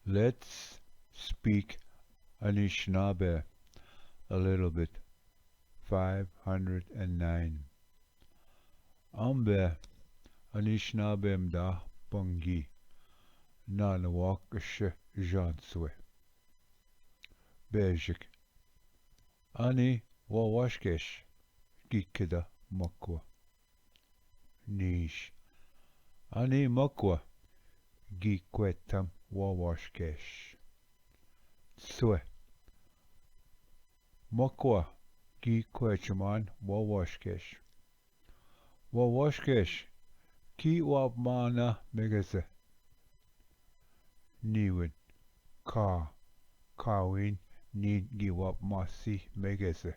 Let's speak Anishinaabe a little bit. 509. Ambe Anishinaabe mda Bungi Nanawakashe Janswe. Bejik. Ani Wawashkesh Gikida Makwa. Nish. Ani Makwa Gikwetam Wawashkesh. Swe. Makwa Gikwechaman Wawashkesh. Wawashkesh Ki Wabmana Megase. Niwin. Kawin Need Giwap Masi Megase.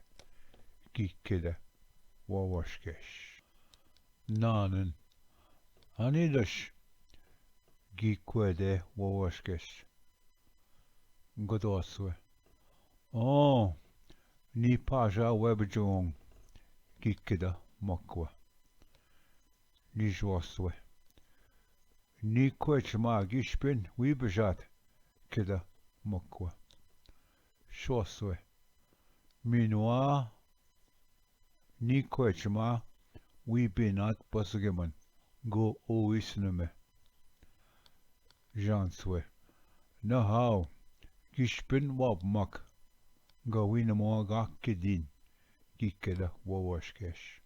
Gikida Wawashkesh. Nanen. Anidash Gikwede Wawashkesh. Godoswe. Oh, Ni Paja Webjong Gikida Makwa. Nijwaswe. Ni Kwechma Gishpin Wibajat Kida Makwa. Shoswe. Minwa Ni Kwechma Wibinat Basagaman. Go Oisnume. Janswe. Nahau Gishpin Wabmak. Gawinamwa Gakidin Gikida Wawashkesh.